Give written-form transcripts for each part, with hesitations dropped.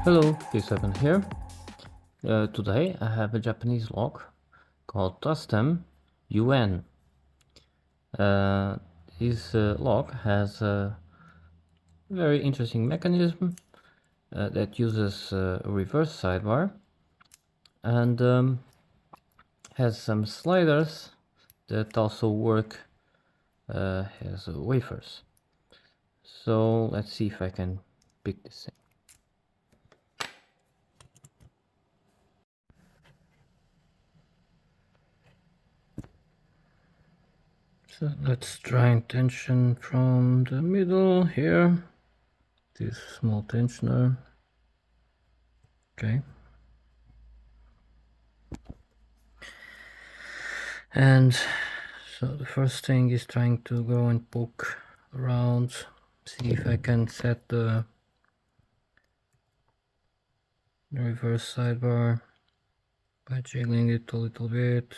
Hello, K7 here. Today I have a Japanese lock called Tostem WN. This lock has a very interesting mechanism that uses a reverse sidebar and has some sliders that also work as wafers. So let's see if I can pick this thing. So let's try tension from the middle here. This small tensioner. Okay. And so the first thing is trying to go and poke around, see if I can set the reverse sidebar by jiggling it a little bit.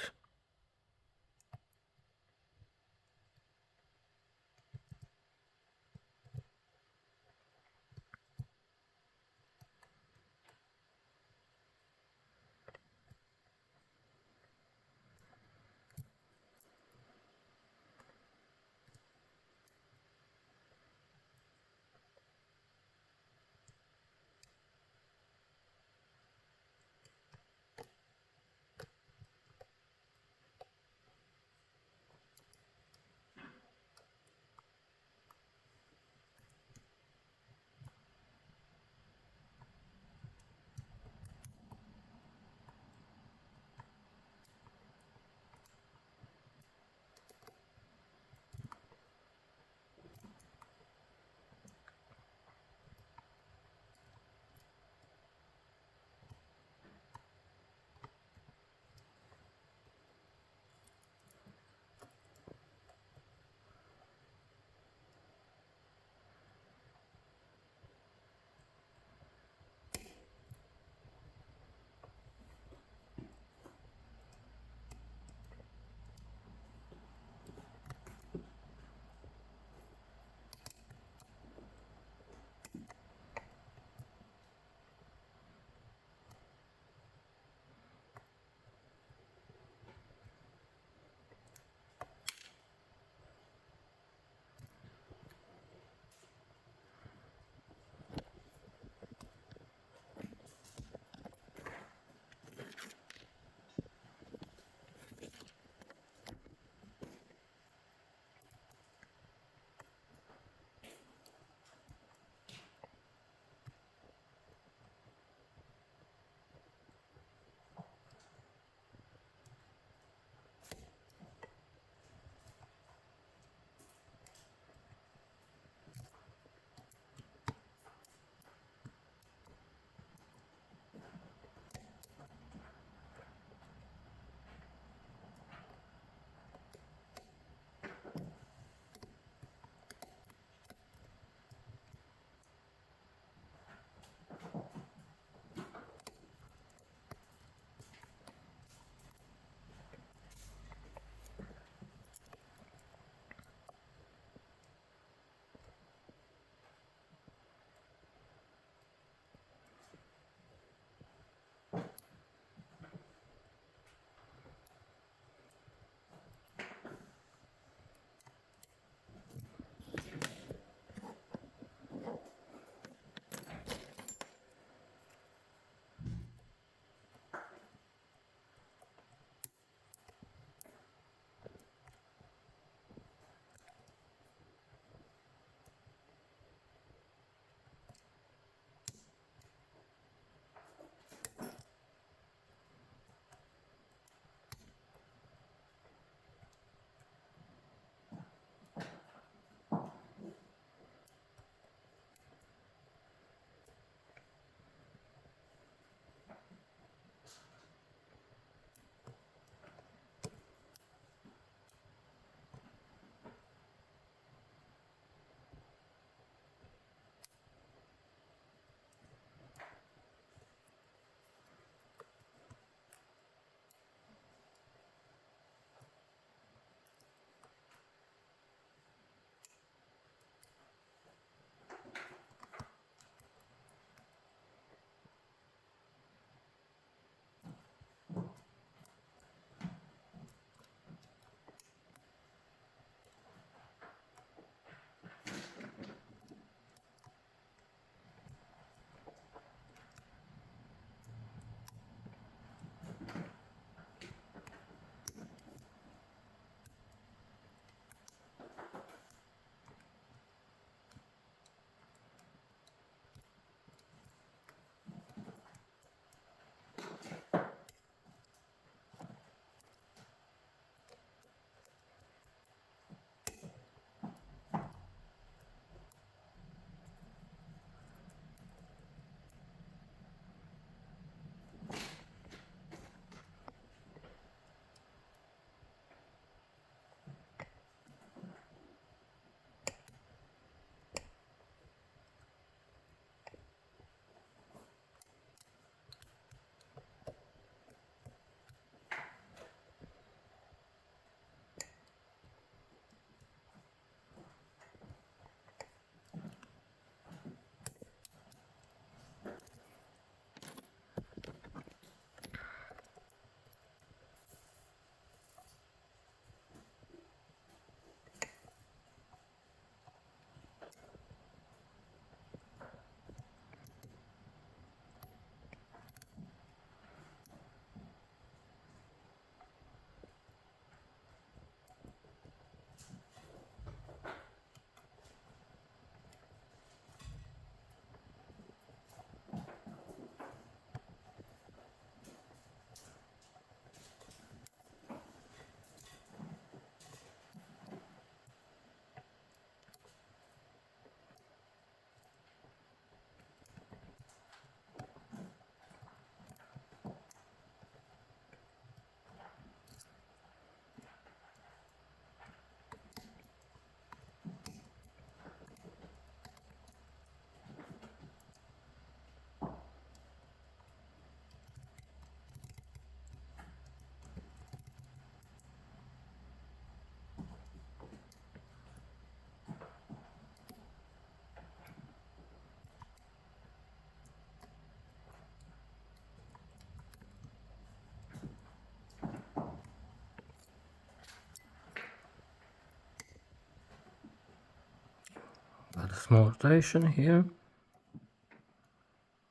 small rotation here.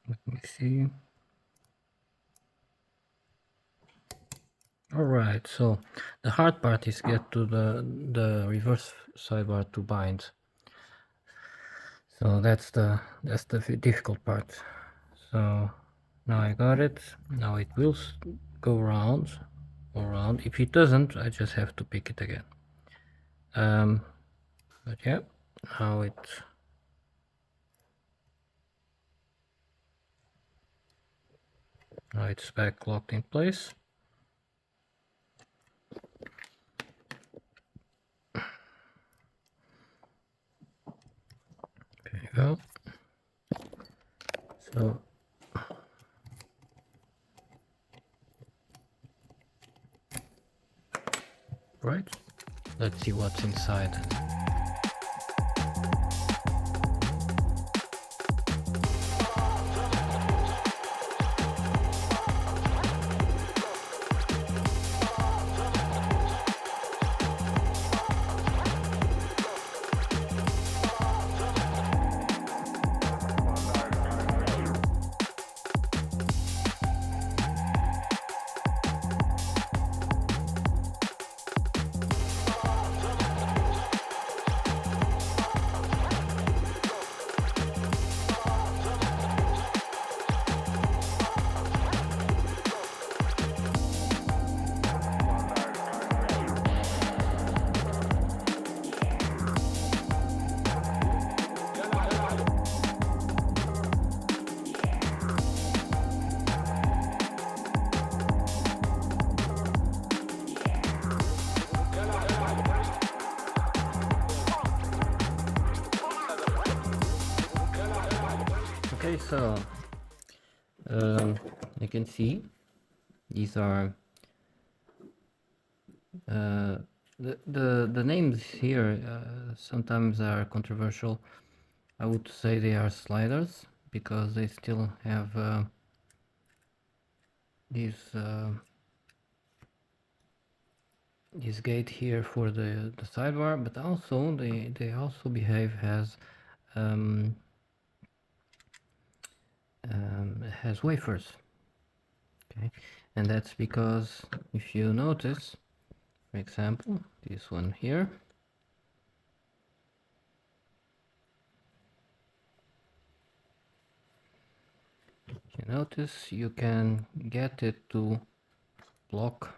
Let me see. Alright, so the hard part is get to the reverse sidebar to bind. So that's the difficult part. So now I got it. Now it will go around. If it doesn't, I just have to pick it again. But yeah, now it's back locked in place. There you go. So right, let's see what's inside. Okay, so you can see these are the names here sometimes are controversial. I would say they are sliders because they still have this gate here for the sidebar, but also they also behave as has wafers. Okay, and that's because if you notice, for example, this one here, you notice you can get it to block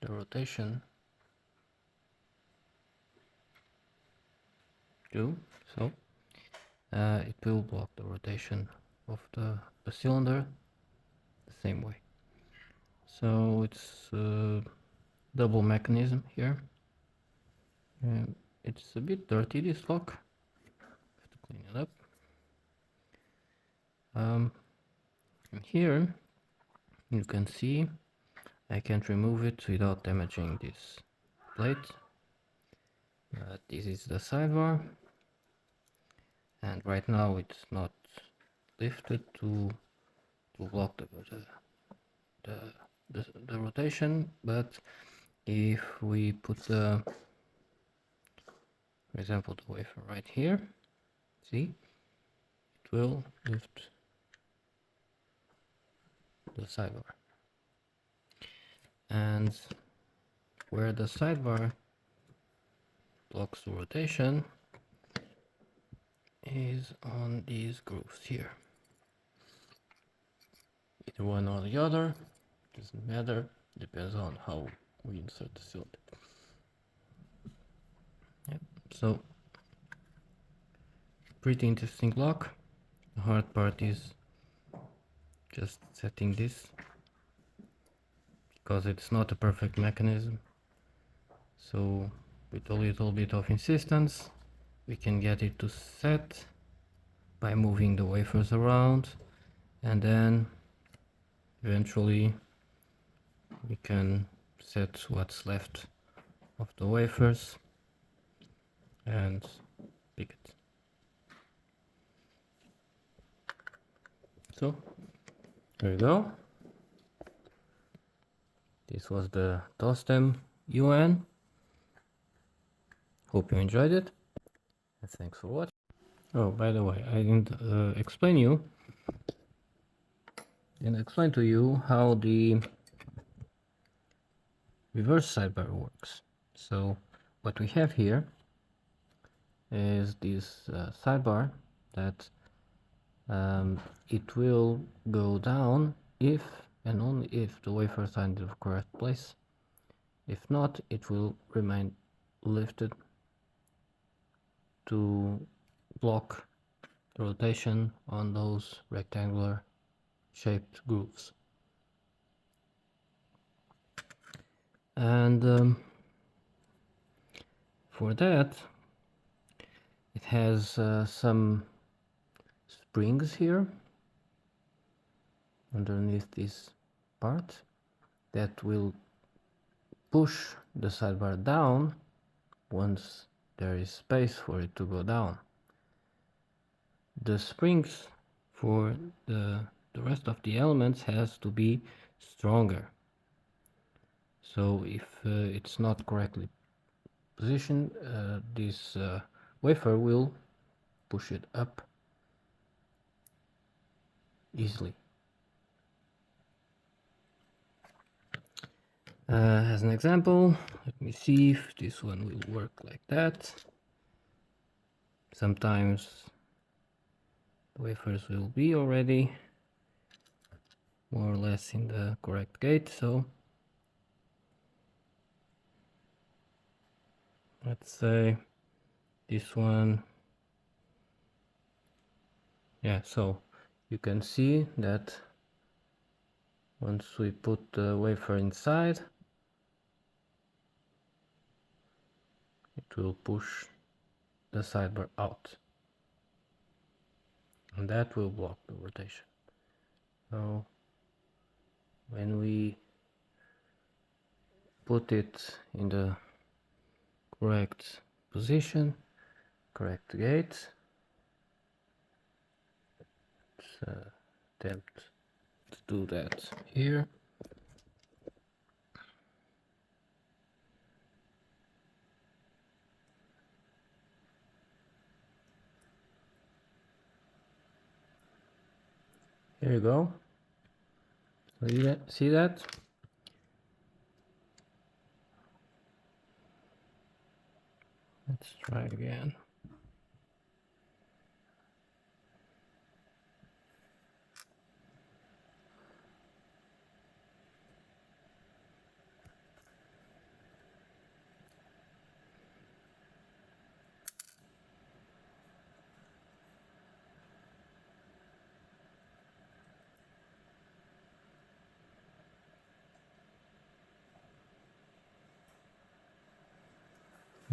the rotation too, so it will block the rotation of the cylinder the same way. So it's double mechanism here. It's a bit dirty, this lock. Have to clean it up. And here you can see I can't remove it without damaging this plate. This is the sidebar, and right now it's not lifted to block the rotation, but if we put for example the wafer right here, see, it will lift the sidebar, and where the sidebar blocks the rotation is on these grooves here, either one or the other, doesn't matter, depends on how we insert the cylinder. Yep. So pretty interesting lock. The hard part is just setting this, because it's not a perfect mechanism. So with a little bit of insistence we can get it to set by moving the wafers around, and then eventually we can set what's left of the wafers and pick it. So there you go. This was the Tostem UN. Hope you enjoyed it. thanks for watching. Oh, by the way, I didn't explain to you how the reverse sidebar works. So what we have here is this sidebar that it will go down if and only if the wafer is in the correct place. If not, it will remain lifted to block the rotation on those rectangular shaped grooves. And for that, it has some springs here underneath this part that will push the sidebar down once there is space for it to go down. The springs for the rest of the elements has to be stronger. So if it's not correctly positioned, this wafer will push it up easily. As an example, let me see if this one will work like that. Sometimes the wafers will be already more or less in the correct gate, so let's say this one. Yeah, so you can see that once we put the wafer inside, it will push the sidebar out, and that will block the rotation. So when we put it in the correct position, correct gate, let's attempt to do that here. Here you go. See that? Let's try again.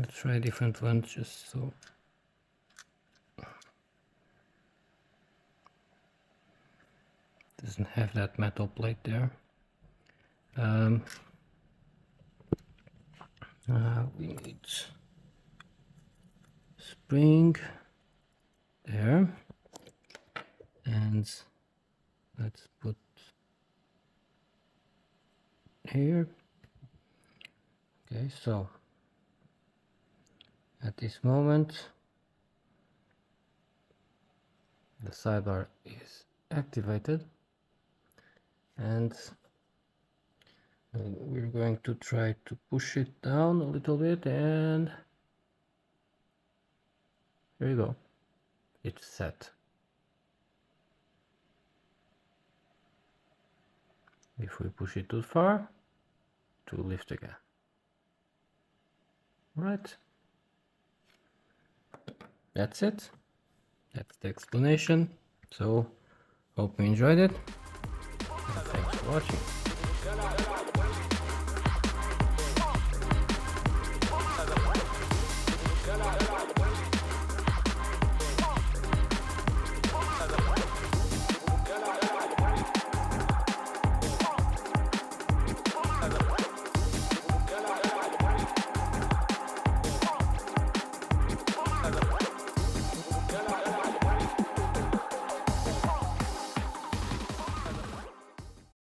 Let's try a different one just so. Doesn't have that metal plate there. We need spring there, and let's put here. Okay, so at this moment the sidebar is activated, and we're going to try to push it down a little bit, and here you go, it's set. If we push it too far, it will lift again. Right, that's it. That's the explanation. So hope you enjoyed it, and thanks for watching.